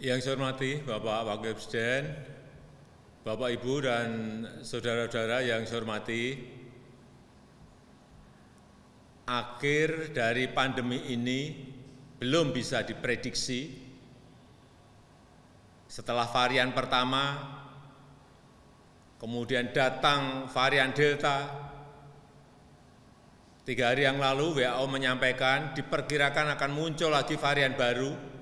Yang saya hormati Bapak Wakil Presiden, Bapak Ibu dan saudara-saudara yang saya hormati, akhir dari pandemi ini belum bisa diprediksi. Setelah varian pertama, kemudian datang varian Delta. 3 hari yang lalu WHO menyampaikan diperkirakan akan muncul lagi varian baru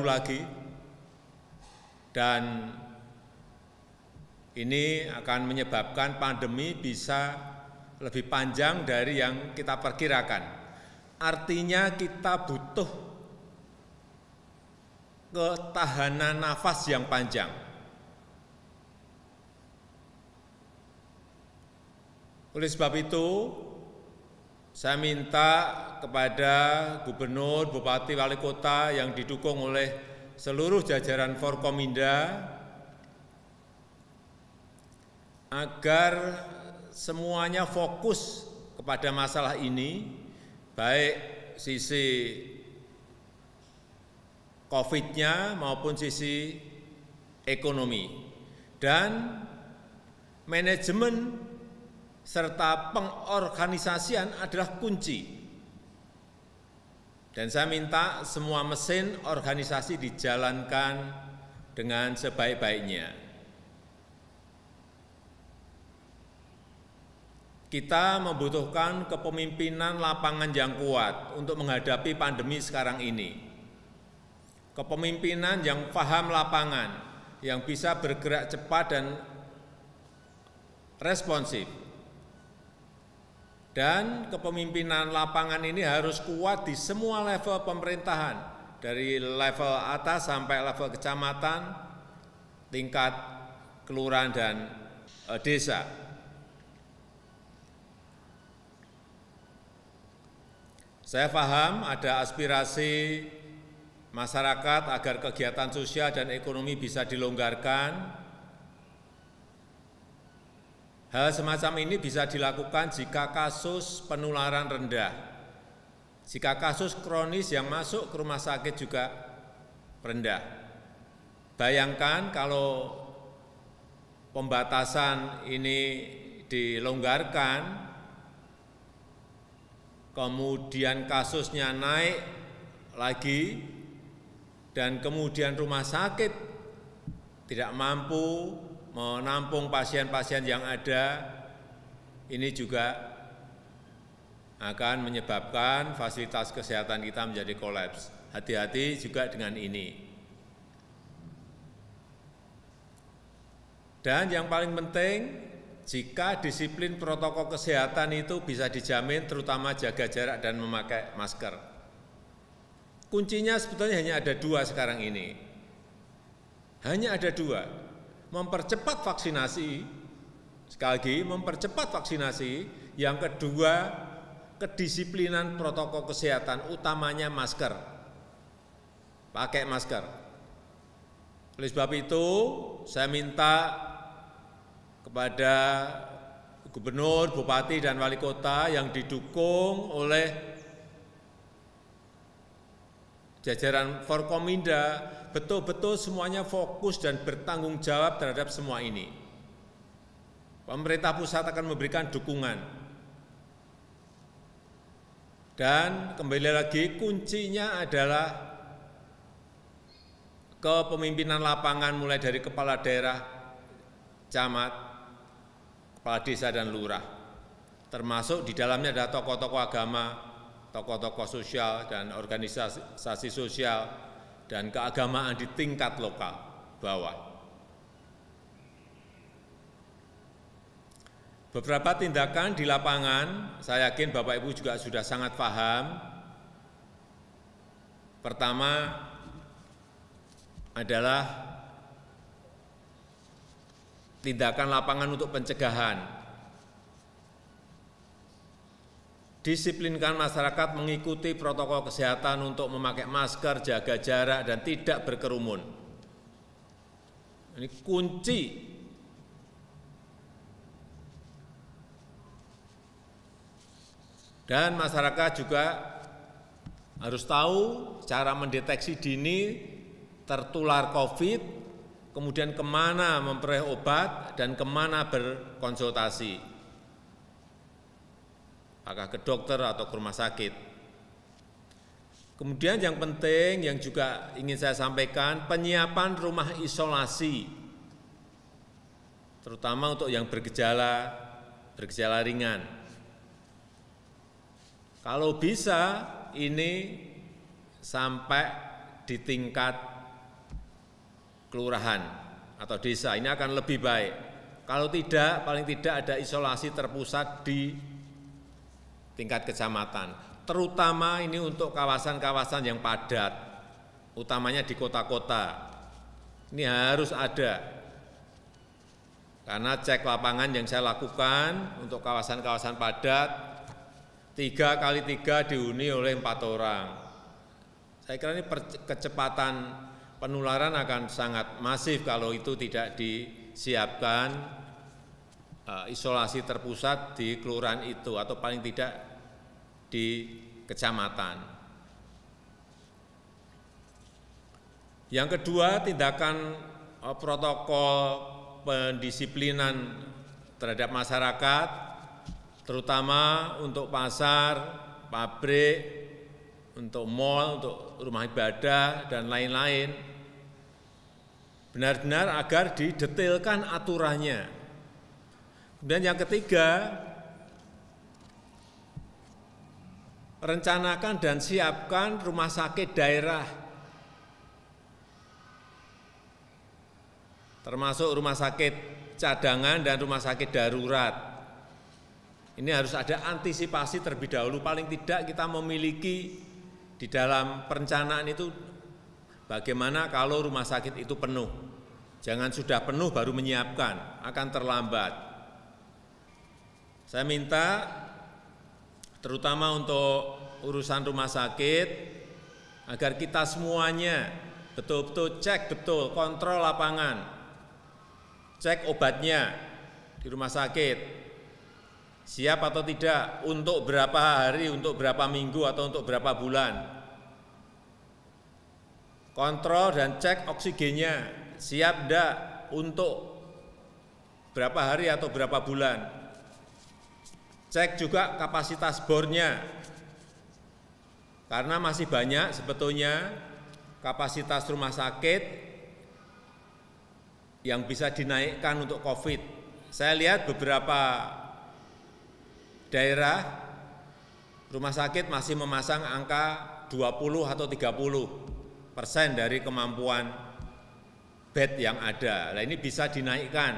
lagi, dan ini akan menyebabkan pandemi bisa lebih panjang dari yang kita perkirakan. Artinya kita butuh ketahanan nafas yang panjang. Oleh sebab itu, saya minta kepada gubernur, bupati, wali kota yang didukung oleh seluruh jajaran Forkominda agar semuanya fokus kepada masalah ini, baik sisi COVID-nya maupun sisi ekonomi, dan manajemen serta pengorganisasian adalah kunci. Dan saya minta semua mesin organisasi dijalankan dengan sebaik-baiknya. Kita membutuhkan kepemimpinan lapangan yang kuat untuk menghadapi pandemi sekarang ini. Kepemimpinan yang paham lapangan, yang bisa bergerak cepat dan responsif. Dan kepemimpinan lapangan ini harus kuat di semua level pemerintahan, dari level atas sampai level kecamatan, tingkat kelurahan dan desa. Saya paham ada aspirasi masyarakat agar kegiatan sosial dan ekonomi bisa dilonggarkan. Hal semacam ini bisa dilakukan jika kasus penularan rendah, jika kasus kronis yang masuk ke rumah sakit juga rendah. Bayangkan kalau pembatasan ini dilonggarkan, kemudian kasusnya naik lagi, dan kemudian rumah sakit tidak mampu menampung pasien-pasien yang ada, ini juga akan menyebabkan fasilitas kesehatan kita menjadi kolaps. Hati-hati juga dengan ini. Dan yang paling penting, jika disiplin protokol kesehatan itu bisa dijamin, terutama jaga jarak dan memakai masker. Kuncinya sebetulnya hanya ada 2 sekarang ini. Hanya ada 2. Mempercepat vaksinasi, sekali lagi mempercepat vaksinasi. Yang kedua, kedisiplinan protokol kesehatan, utamanya masker, pakai masker. Oleh sebab itu, saya minta kepada gubernur, bupati, dan wali kota yang didukung oleh jajaran Forkominda, betul-betul semuanya fokus dan bertanggung jawab terhadap semua ini. Pemerintah pusat akan memberikan dukungan. Dan kembali lagi, kuncinya adalah kepemimpinan lapangan mulai dari kepala daerah, camat, kepala desa dan lurah. Termasuk di dalamnya ada tokoh-tokoh agama, tokoh-tokoh sosial dan organisasi sosial, dan keagamaan di tingkat lokal bawah. Beberapa tindakan di lapangan, saya yakin Bapak Ibu juga sudah sangat paham. Pertama adalah tindakan lapangan untuk pencegahan. Disiplinkan masyarakat mengikuti protokol kesehatan untuk memakai masker, jaga jarak, dan tidak berkerumun. Ini kunci. Dan masyarakat juga harus tahu cara mendeteksi dini tertular COVID, kemudian kemana memperoleh obat dan kemana berkonsultasi, apakah ke dokter atau ke rumah sakit. Kemudian yang penting yang juga ingin saya sampaikan, penyiapan rumah isolasi, terutama untuk yang bergejala ringan. Kalau bisa ini sampai di tingkat kelurahan atau desa, ini akan lebih baik. Kalau tidak, paling tidak ada isolasi terpusat di tingkat kecamatan, terutama ini untuk kawasan-kawasan yang padat, utamanya di kota-kota. Ini harus ada, karena cek lapangan yang saya lakukan untuk kawasan-kawasan padat, 3x3 dihuni oleh 4 orang. Saya kira ini kecepatan penularan akan sangat masif kalau itu tidak disiapkan isolasi terpusat di kelurahan itu atau paling tidak di kecamatan. Yang kedua, tindakan protokol pendisiplinan terhadap masyarakat, terutama untuk pasar, pabrik, untuk mal, untuk rumah ibadah, dan lain-lain, benar-benar agar didetailkan aturannya. Kemudian yang ketiga, rencanakan dan siapkan rumah sakit daerah, termasuk rumah sakit cadangan dan rumah sakit darurat. Ini harus ada antisipasi terlebih dahulu, paling tidak kita memiliki di dalam perencanaan itu bagaimana kalau rumah sakit itu penuh. Jangan sudah penuh baru menyiapkan, akan terlambat. Saya minta terutama untuk urusan rumah sakit agar kita semuanya betul-betul cek betul, kontrol lapangan, cek obatnya di rumah sakit, siap atau tidak, untuk berapa hari, untuk berapa minggu, atau untuk berapa bulan. Kontrol dan cek oksigennya, siap enggak untuk berapa hari atau berapa bulan. Cek juga kapasitas bornya, karena masih banyak sebetulnya kapasitas rumah sakit yang bisa dinaikkan untuk COVID. Saya lihat beberapa daerah rumah sakit masih memasang angka 20 atau 30% dari kemampuan bed yang ada. Nah, ini bisa dinaikkan,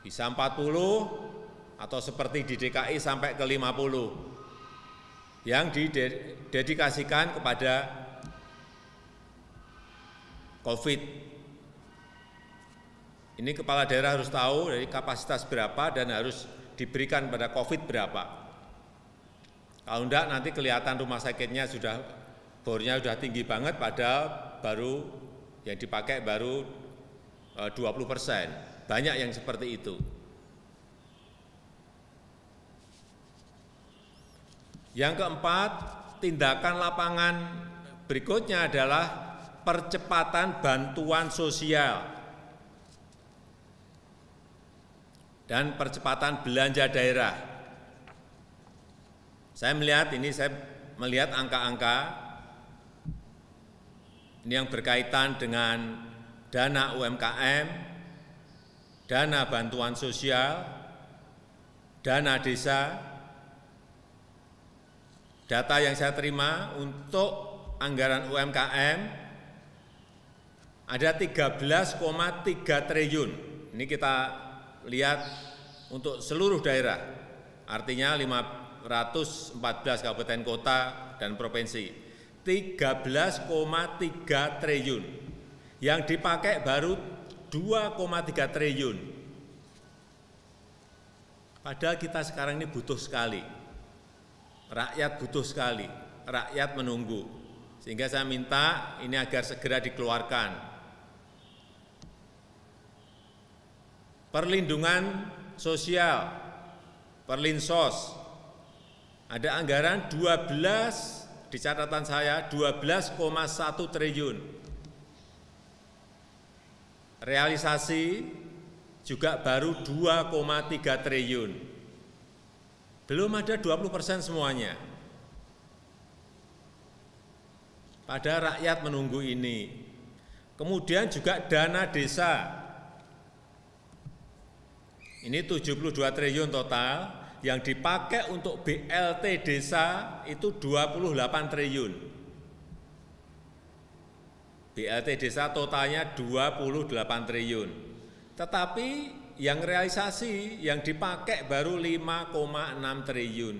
bisa 40 atau seperti di DKI sampai ke 50 yang didedikasikan kepada COVID. Ini kepala daerah harus tahu dari kapasitas berapa dan harus diberikan pada COVID berapa. Kalau enggak nanti kelihatan rumah sakitnya sudah bornya sudah tinggi banget, padahal baru yang dipakai baru 20%. Banyak yang seperti itu. Yang keempat, tindakan lapangan berikutnya adalah percepatan bantuan sosial dan percepatan belanja daerah. Saya melihat angka-angka ini yang berkaitan dengan dana UMKM, dana bantuan sosial, dana desa. Data yang saya terima untuk anggaran UMKM ada 13,3 triliun. Ini kita lihat untuk seluruh daerah, artinya 514 kabupaten kota dan provinsi, 13,3 triliun. Yang dipakai baru 2,3 triliun. Padahal kita sekarang ini butuh sekali, rakyat butuh sekali, rakyat menunggu. Sehingga saya minta ini agar segera dikeluarkan. Perlindungan sosial, Perlinsos, Ada anggaran 12, di catatan saya 12,1 triliun. Realisasi juga baru 2,3 triliun. Belum ada 20% semuanya. Pada rakyat menunggu ini. Kemudian juga dana desa. Ini 72 triliun total, yang dipakai untuk BLT desa itu 28 triliun. BLT desa totalnya 28 triliun. Tetapi yang realisasi, yang dipakai baru 5,6 triliun.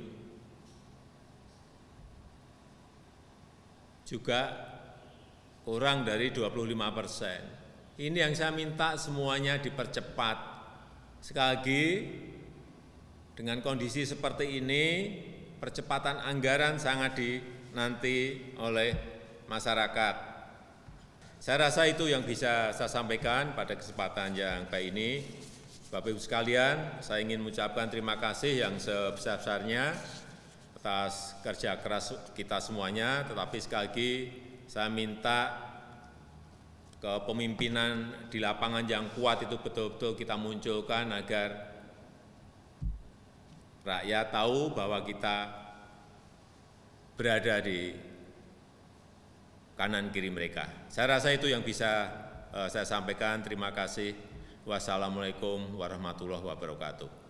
Juga kurang dari 25%. Ini yang saya minta semuanya dipercepat. Sekali lagi, dengan kondisi seperti ini, percepatan anggaran sangat dinanti oleh masyarakat. Saya rasa itu yang bisa saya sampaikan pada kesempatan yang baik ini. Bapak Ibu sekalian, saya ingin mengucapkan terima kasih yang sebesar-besarnya atas kerja keras kita semuanya, tetapi sekali lagi saya minta kepemimpinan di lapangan yang kuat itu betul-betul kita munculkan agar rakyat tahu bahwa kita berada di kanan kiri mereka. Saya rasa itu yang bisa saya sampaikan. Terima kasih. Wassalamualaikum warahmatullahi wabarakatuh.